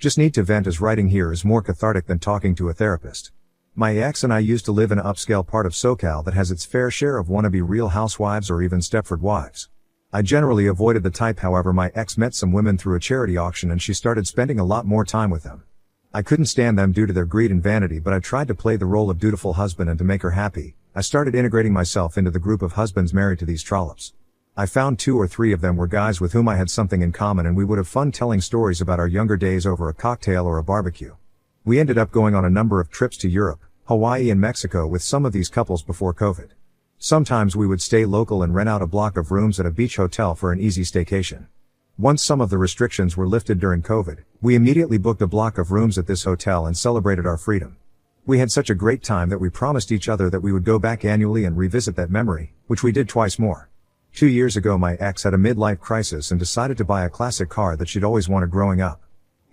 Just need to vent, as writing here is more cathartic than talking to a therapist. My ex and I used to live in an upscale part of SoCal that has its fair share of wannabe Real Housewives or even Stepford wives. I generally avoided the type, however my ex met some women through a charity auction and she started spending a lot more time with them. I couldn't stand them due to their greed and vanity, but I tried to play the role of dutiful husband, and to make her happy, I started integrating myself into the group of husbands married to these trollops. I found 2 or 3 of them were guys with whom I had something in common, and we would have fun telling stories about our younger days over a cocktail or a barbecue. We ended up going on a number of trips to Europe, Hawaii and Mexico with some of these couples before COVID. Sometimes we would stay local and rent out a block of rooms at a beach hotel for an easy staycation. Once some of the restrictions were lifted during COVID, we immediately booked a block of rooms at this hotel and celebrated our freedom. We had such a great time that we promised each other that we would go back annually and revisit that memory, which we did twice more. 2 years ago my ex had a midlife crisis and decided to buy a classic car that she'd always wanted growing up.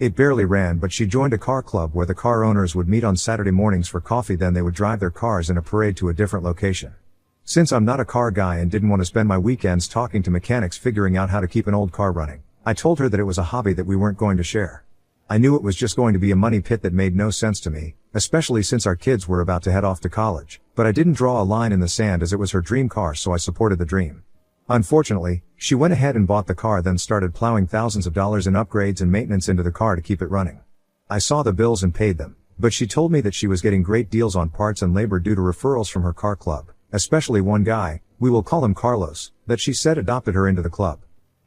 It barely ran, but she joined a car club where the car owners would meet on Saturday mornings for coffee, then they would drive their cars in a parade to a different location. Since I'm not a car guy and didn't want to spend my weekends talking to mechanics figuring out how to keep an old car running, I told her that it was a hobby that we weren't going to share. I knew it was just going to be a money pit that made no sense to me, especially since our kids were about to head off to college, but I didn't draw a line in the sand as it was her dream car, so I supported the dream. Unfortunately, she went ahead and bought the car, then started plowing thousands of dollars in upgrades and maintenance into the car to keep it running. I saw the bills and paid them, but she told me that she was getting great deals on parts and labor due to referrals from her car club, especially one guy, we will call him Carlos, that she said adopted her into the club.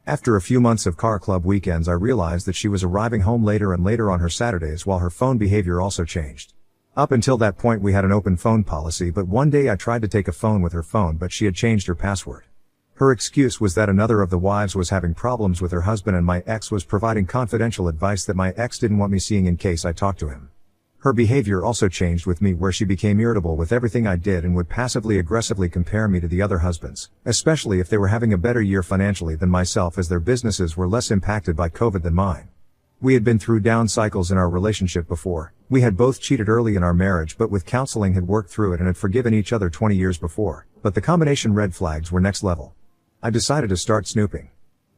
After a few months of car club weekends, I realized that she was arriving home later and later on her Saturdays, while her phone behavior also changed. Up until that point we had an open phone policy, but one day I tried to take a phone with her phone, but she had changed her password. Her excuse was that another of the wives was having problems with her husband and my ex was providing confidential advice that my ex didn't want me seeing in case I talked to him. Her behavior also changed with me, where she became irritable with everything I did and would passively aggressively compare me to the other husbands, especially if they were having a better year financially than myself, as their businesses were less impacted by COVID than mine. We had been through down cycles in our relationship before. We had both cheated early in our marriage, but with counseling had worked through it and had forgiven each other 20 years before, but the combination red flags were next level. I decided to start snooping.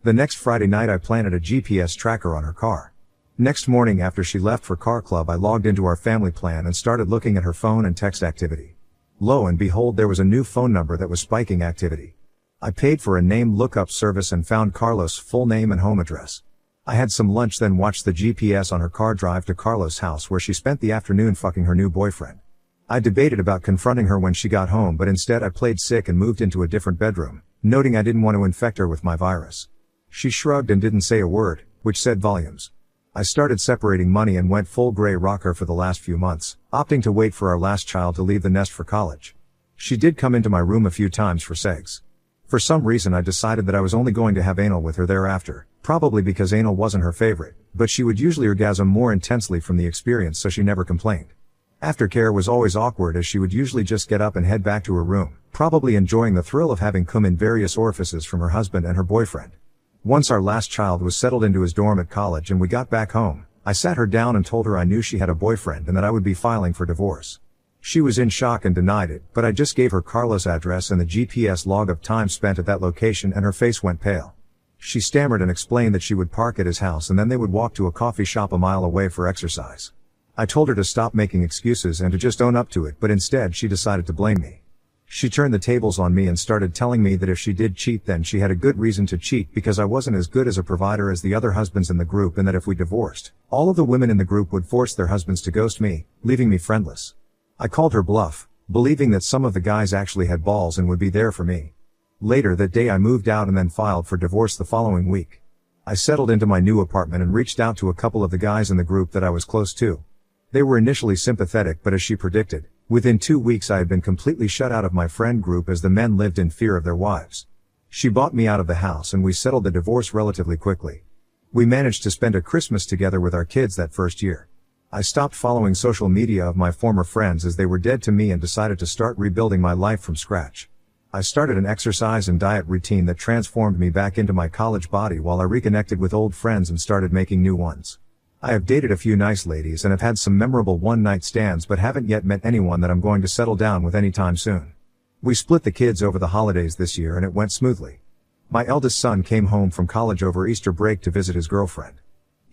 The next Friday night I planted a GPS tracker on her car. Next morning after she left for car club, I logged into our family plan and started looking at her phone and text activity. Lo and behold, there was a new phone number that was spiking activity. I paid for a name lookup service and found Carlos' full name and home address. I had some lunch, then watched the GPS on her car drive to Carlos' house, where she spent the afternoon fucking her new boyfriend. I debated about confronting her when she got home, but instead I played sick and moved into a different bedroom, noting I didn't want to infect her with my virus. She shrugged and didn't say a word, which said volumes. I started separating money and went full gray rocker for the last few months, opting to wait for our last child to leave the nest for college. She did come into my room a few times for sex. For some reason I decided that I was only going to have anal with her thereafter, probably because anal wasn't her favorite, but she would usually orgasm more intensely from the experience, so she never complained. Aftercare was always awkward, as she would usually just get up and head back to her room, probably enjoying the thrill of having cum in various orifices from her husband and her boyfriend. Once our last child was settled into his dorm at college and we got back home, I sat her down and told her I knew she had a boyfriend and that I would be filing for divorce. She was in shock and denied it, but I just gave her Carlos' address and the GPS log of time spent at that location and her face went pale. She stammered and explained that she would park at his house and then they would walk to a coffee shop a mile away for exercise. I told her to stop making excuses and to just own up to it, but instead she decided to blame me. She turned the tables on me and started telling me that if she did cheat, then she had a good reason to cheat because I wasn't as good as a provider as the other husbands in the group, and that if we divorced, all of the women in the group would force their husbands to ghost me, leaving me friendless. I called her bluff, believing that some of the guys actually had balls and would be there for me. Later that day I moved out and then filed for divorce the following week. I settled into my new apartment and reached out to a couple of the guys in the group that I was close to. They were initially sympathetic, but as she predicted, within 2 weeks I had been completely shut out of my friend group as the men lived in fear of their wives. She bought me out of the house and we settled the divorce relatively quickly. We managed to spend a Christmas together with our kids that first year. I stopped following social media of my former friends as they were dead to me and decided to start rebuilding my life from scratch. I started an exercise and diet routine that transformed me back into my college body while I reconnected with old friends and started making new ones. I have dated a few nice ladies and have had some memorable one-night stands, but haven't yet met anyone that I'm going to settle down with anytime soon. We split the kids over the holidays this year and it went smoothly. My eldest son came home from college over Easter break to visit his girlfriend.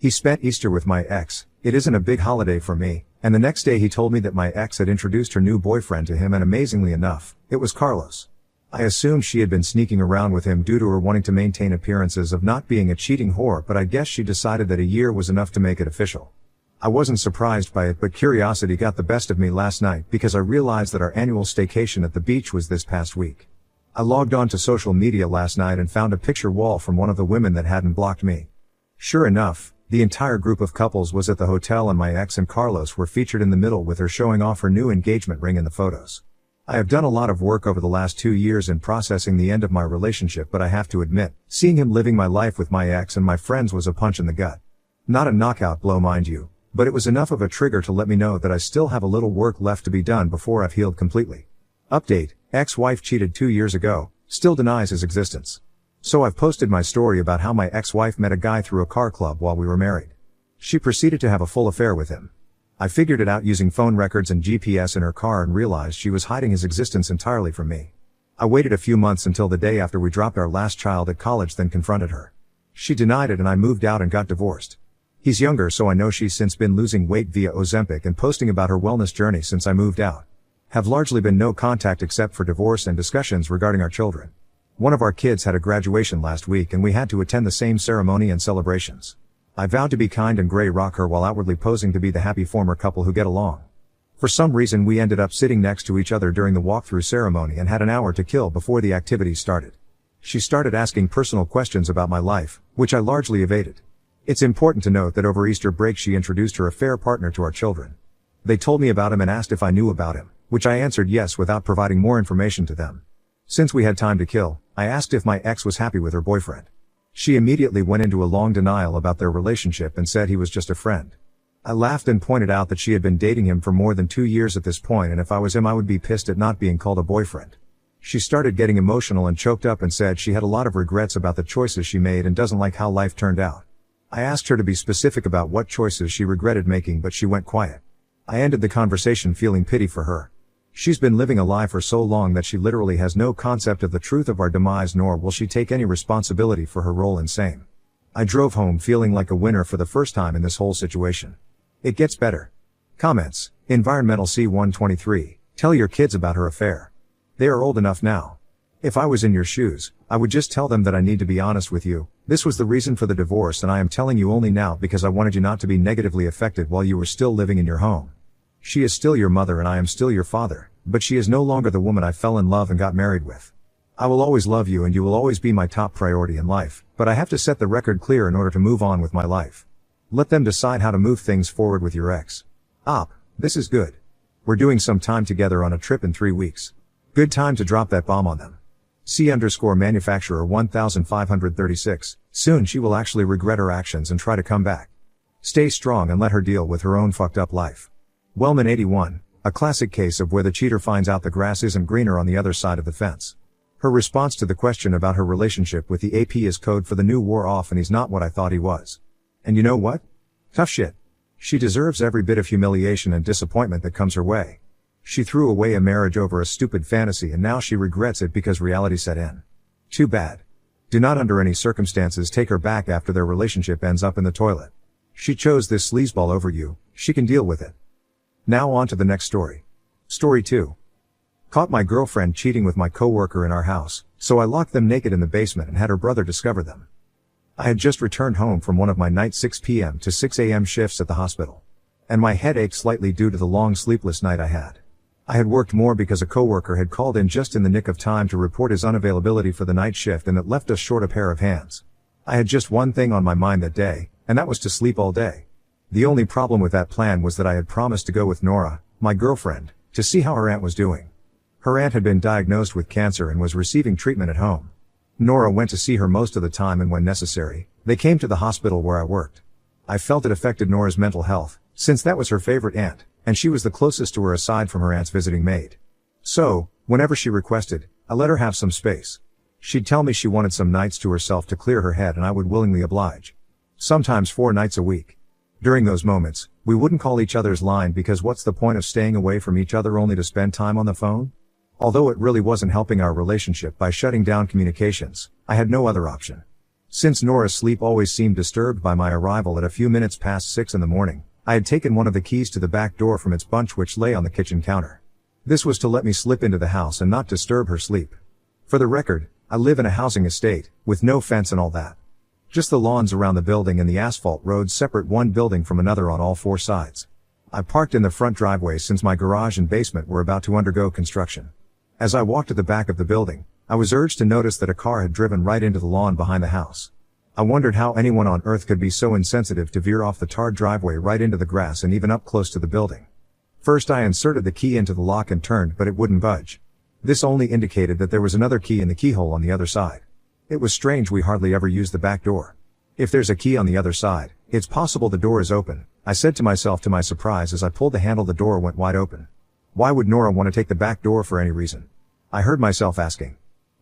He spent Easter with my ex. It isn't a big holiday for me, and the next day he told me that my ex had introduced her new boyfriend to him, and amazingly enough, it was Carlos. I assumed she had been sneaking around with him due to her wanting to maintain appearances of not being a cheating whore, but I guess she decided that a year was enough to make it official. I wasn't surprised by it, but curiosity got the best of me last night because I realized that our annual staycation at the beach was this past week. I logged on to social media last night and found a picture wall from one of the women that hadn't blocked me. Sure enough, the entire group of couples was at the hotel, and my ex and Carlos were featured in the middle with her showing off her new engagement ring in the photos. I have done a lot of work over the last 2 years in processing the end of my relationship, but I have to admit, seeing him living my life with my ex and my friends was a punch in the gut. Not a knockout blow, mind you, but it was enough of a trigger to let me know that I still have a little work left to be done before I've healed completely. Update: ex-wife cheated 2 years ago, still denies his existence. So I've posted my story about how my ex-wife met a guy through a car club while we were married. She proceeded to have a full affair with him. I figured it out using phone records and GPS in her car and realized she was hiding his existence entirely from me. I waited a few months until the day after we dropped our last child at college, then confronted her. She denied it and I moved out and got divorced. He's younger, so I know she's since been losing weight via Ozempic and posting about her wellness journey since I moved out. Have largely been no contact except for divorce and discussions regarding our children. One of our kids had a graduation last week and we had to attend the same ceremony and celebrations. I vowed to be kind and grey rock her while outwardly posing to be the happy former couple who get along. For some reason we ended up sitting next to each other during the walkthrough ceremony and had an hour to kill before the activities started. She started asking personal questions about my life, which I largely evaded. It's important to note that over Easter break she introduced her affair partner to our children. They told me about him and asked if I knew about him, which I answered yes without providing more information to them. Since we had time to kill, I asked if my ex was happy with her boyfriend. She immediately went into a long denial about their relationship and said he was just a friend. I laughed and pointed out that she had been dating him for more than 2 years at this point, and if I was him I would be pissed at not being called a boyfriend. She started getting emotional and choked up and said she had a lot of regrets about the choices she made and doesn't like how life turned out. I asked her to be specific about what choices she regretted making, but she went quiet. I ended the conversation feeling pity for her. She's been living a lie for so long that she literally has no concept of the truth of our demise, nor will she take any responsibility for her role in same. I drove home feeling like a winner for the first time in this whole situation. It gets better. Comments: Environmental C123, tell your kids about her affair. They are old enough now. If I was in your shoes, I would just tell them that I need to be honest with you. This was the reason for the divorce and I am telling you only now because I wanted you not to be negatively affected while you were still living in your home. She is still your mother and I am still your father, but she is no longer the woman I fell in love and got married with. I will always love you and you will always be my top priority in life, but I have to set the record clear in order to move on with my life. Let them decide how to move things forward with your ex. This is good. We're doing some time together on a trip in 3 weeks. Good time to drop that bomb on them. C_manufacturer 1536, soon she will actually regret her actions and try to come back. Stay strong and let her deal with her own fucked up life. Wellman 81, a classic case of where the cheater finds out the grass isn't greener on the other side of the fence. Her response to the question about her relationship with the AP is code for the new war off and he's not what I thought he was. And you know what? Tough shit. She deserves every bit of humiliation and disappointment that comes her way. She threw away a marriage over a stupid fantasy and now she regrets it because reality set in. Too bad. Do not under any circumstances take her back after their relationship ends up in the toilet. She chose this sleazeball over you, she can deal with it. Now on to the next story. Story 2. Caught my girlfriend cheating with my coworker in our house, so I locked them naked in the basement and had her brother discover them. I had just returned home from one of my night 6 p.m. to 6 a.m. shifts at the hospital. And my head ached slightly due to the long sleepless night I had. I had worked more because a coworker had called in just in the nick of time to report his unavailability for the night shift, and it left us short a pair of hands. I had just one thing on my mind that day, and that was to sleep all day. The only problem with that plan was that I had promised to go with Nora, my girlfriend, to see how her aunt was doing. Her aunt had been diagnosed with cancer and was receiving treatment at home. Nora went to see her most of the time, and when necessary, they came to the hospital where I worked. I felt it affected Nora's mental health, since that was her favorite aunt, and she was the closest to her aside from her aunt's visiting maid. So, whenever she requested, I let her have some space. She'd tell me she wanted some nights to herself to clear her head and I would willingly oblige. Sometimes 4 nights a week. During those moments, we wouldn't call each other's line because what's the point of staying away from each other only to spend time on the phone? Although it really wasn't helping our relationship by shutting down communications, I had no other option. Since Nora's sleep always seemed disturbed by my arrival at a few minutes past 6 in the morning, I had taken one of the keys to the back door from its bunch which lay on the kitchen counter. This was to let me slip into the house and not disturb her sleep. For the record, I live in a housing estate, with no fence and all that. Just the lawns around the building and the asphalt roads separate one building from another on all four sides. I parked in the front driveway since my garage and basement were about to undergo construction. As I walked to the back of the building, I was urged to notice that a car had driven right into the lawn behind the house. I wondered how anyone on earth could be so insensitive to veer off the tarred driveway right into the grass and even up close to the building. First I inserted the key into the lock and turned, but it wouldn't budge. This only indicated that there was another key in the keyhole on the other side. It was strange we hardly ever used the back door. If there's a key on the other side, it's possible the door is open, I said to myself to my surprise as I pulled the handle. The door went wide open. Why would Nora want to take the back door for any reason? I heard myself asking.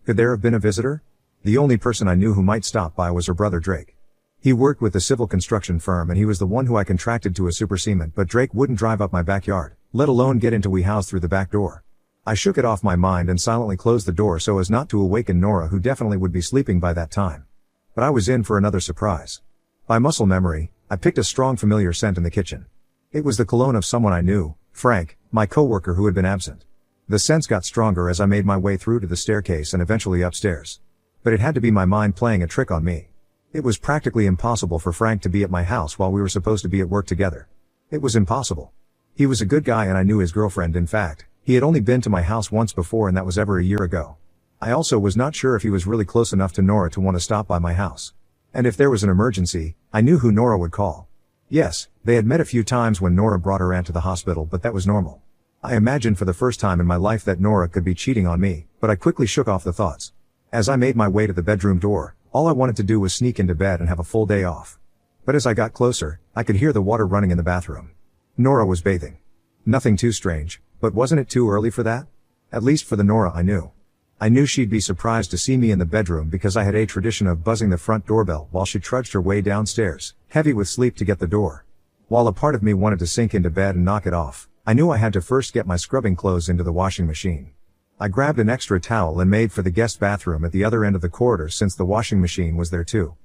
Could there have been a visitor? The only person I knew who might stop by was her brother Drake. He worked with the civil construction firm and he was the one who I contracted to a super cement, but Drake wouldn't drive up my backyard, let alone get into we house through the back door. I shook it off my mind and silently closed the door so as not to awaken Nora, who definitely would be sleeping by that time. But I was in for another surprise. By muscle memory, I picked a strong familiar scent in the kitchen. It was the cologne of someone I knew, Frank, my coworker who had been absent. The scents got stronger as I made my way through to the staircase and eventually upstairs. But it had to be my mind playing a trick on me. It was practically impossible for Frank to be at my house while we were supposed to be at work together. It was impossible. He was a good guy and I knew his girlfriend. In fact, he had only been to my house once before and that was ever a year ago. I also was not sure if he was really close enough to Nora to want to stop by my house. And if there was an emergency, I knew who Nora would call. Yes, they had met a few times when Nora brought her aunt to the hospital, but that was normal. I imagined for the first time in my life that Nora could be cheating on me, but I quickly shook off the thoughts. As I made my way to the bedroom door, all I wanted to do was sneak into bed and have a full day off. But as I got closer, I could hear the water running in the bathroom. Nora was bathing. Nothing too strange, but wasn't it too early for that? At least for the Nora I knew. I knew she'd be surprised to see me in the bedroom because I had a tradition of buzzing the front doorbell while she trudged her way downstairs, heavy with sleep, to get the door. While a part of me wanted to sink into bed and knock it off, I knew I had to first get my scrubbing clothes into the washing machine. I grabbed an extra towel and made for the guest bathroom at the other end of the corridor since the washing machine was there too.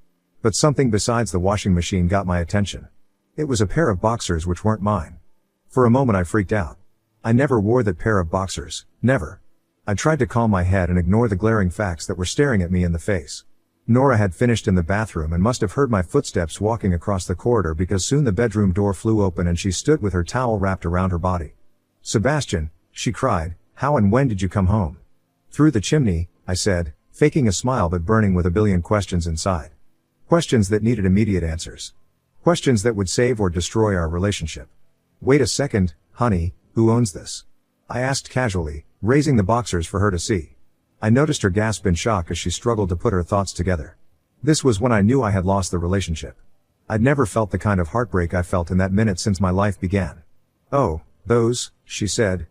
But something besides the washing machine got my attention. It was a pair of boxers which weren't mine. For a moment I freaked out. I never wore that pair of boxers, never. I tried to calm my head and ignore the glaring facts that were staring at me in the face. Nora had finished in the bathroom and must have heard my footsteps walking across the corridor because soon the bedroom door flew open and she stood with her towel wrapped around her body. "Sebastian," she cried, "how and when did you come home?" "Through the chimney," I said, faking a smile but burning with a billion questions inside. Questions that needed immediate answers. Questions that would save or destroy our relationship. "Wait a second, honey, who owns this?" I asked casually, raising the boxers for her to see. I noticed her gasp in shock as she struggled to put her thoughts together. This was when I knew I had lost the relationship. I'd never felt the kind of heartbreak I felt in that minute since my life began. "Oh, those," she said,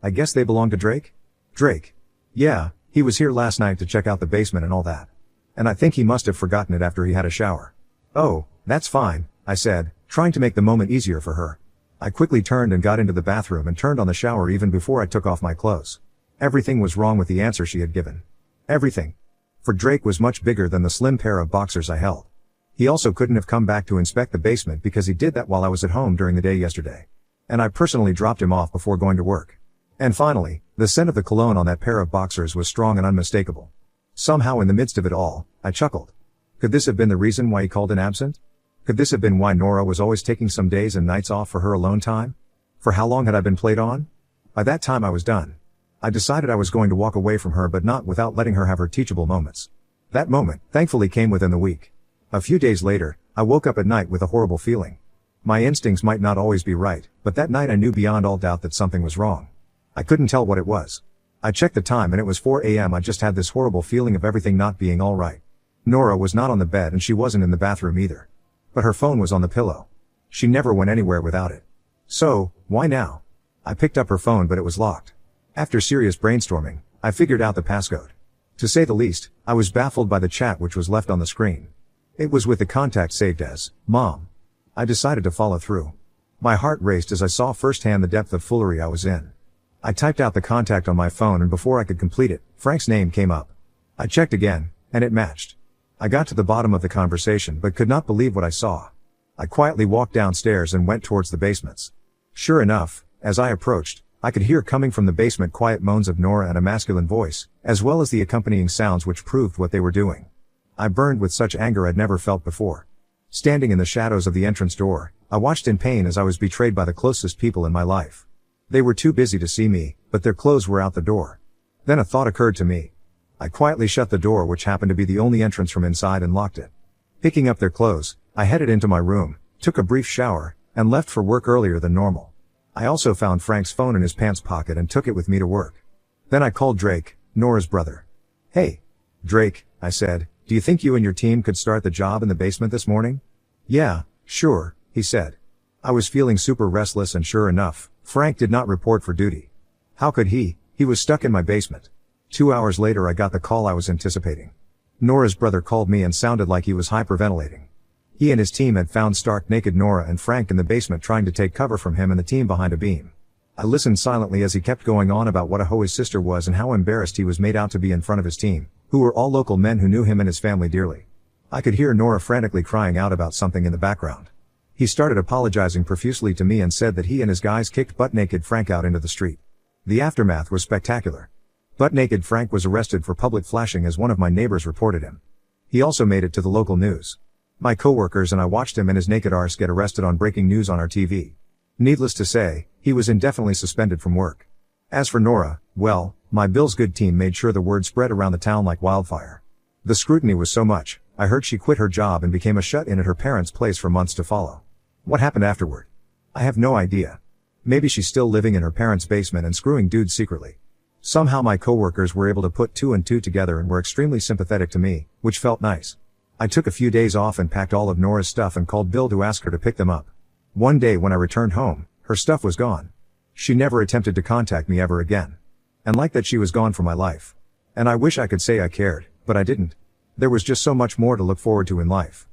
I guess they belong to Drake?" "Drake? Yeah, he was here last night to check out the basement and all that. And I think he must have forgotten it after he had a shower." "Oh, that's fine," I said, trying to make the moment easier for her. I quickly turned and got into the bathroom and turned on the shower even before I took off my clothes. Everything was wrong with the answer she had given. Everything. For Drake was much bigger than the slim pair of boxers I held. He also couldn't have come back to inspect the basement because he did that while I was at home during the day yesterday. And I personally dropped him off before going to work. And finally, the scent of the cologne on that pair of boxers was strong and unmistakable. Somehow in the midst of it all, I chuckled. Could this have been the reason why he called in absent? Could this have been why Nora was always taking some days and nights off for her alone time? For how long had I been played on? By that time I was done. I decided I was going to walk away from her, but not without letting her have her teachable moments. That moment, thankfully, came within the week. A few days later, I woke up at night with a horrible feeling. My instincts might not always be right, but that night I knew beyond all doubt that something was wrong. I couldn't tell what it was. I checked the time and it was 4 a.m. I just had this horrible feeling of everything not being all right. Nora was not on the bed and she wasn't in the bathroom either. But her phone was on the pillow. She never went anywhere without it. So, why now? I picked up her phone but it was locked. After serious brainstorming, I figured out the passcode. To say the least, I was baffled by the chat which was left on the screen. It was with the contact saved as Mom. I decided to follow through. My heart raced as I saw firsthand the depth of foolery I was in. I typed out the contact on my phone and before I could complete it, Frank's name came up. I checked again, and it matched. I got to the bottom of the conversation but could not believe what I saw. I quietly walked downstairs and went towards the basements. Sure enough, as I approached, I could hear coming from the basement quiet moans of Nora and a masculine voice, as well as the accompanying sounds which proved what they were doing. I burned with such anger I'd never felt before. Standing in the shadows of the entrance door, I watched in pain as I was betrayed by the closest people in my life. They were too busy to see me, but their clothes were out the door. Then a thought occurred to me. I quietly shut the door, which happened to be the only entrance from inside, and locked it. Picking up their clothes, I headed into my room, took a brief shower, and left for work earlier than normal. I also found Frank's phone in his pants pocket and took it with me to work. Then I called Drake, Nora's brother. "Hey, Drake," I said, "do you think you and your team could start the job in the basement this morning?" "Yeah, sure," he said. I was feeling super restless, and sure enough, Frank did not report for duty. How could he? He was stuck in my basement. 2 hours later I got the call I was anticipating. Nora's brother called me and sounded like he was hyperventilating. He and his team had found stark naked Nora and Frank in the basement trying to take cover from him and the team behind a beam. I listened silently as he kept going on about what a hoe his sister was and how embarrassed he was made out to be in front of his team, who were all local men who knew him and his family dearly. I could hear Nora frantically crying out about something in the background. He started apologizing profusely to me and said that he and his guys kicked butt-naked Frank out into the street. The aftermath was spectacular. Butt-naked Frank was arrested for public flashing, as one of my neighbors reported him. He also made it to the local news. My coworkers and I watched him and his naked arse get arrested on breaking news on our TV. Needless to say, he was indefinitely suspended from work. As for Nora, well, my Bill's Good team made sure the word spread around the town like wildfire. The scrutiny was so much, I heard she quit her job and became a shut-in at her parents' place for months to follow. What happened afterward? I have no idea. Maybe she's still living in her parents' basement and screwing dudes secretly. Somehow my coworkers were able to put two and two together and were extremely sympathetic to me, which felt nice. I took a few days off and packed all of Nora's stuff and called Bill to ask her to pick them up. One day when I returned home, her stuff was gone. She never attempted to contact me ever again. And like that, she was gone from my life. And I wish I could say I cared, but I didn't. There was just so much more to look forward to in life.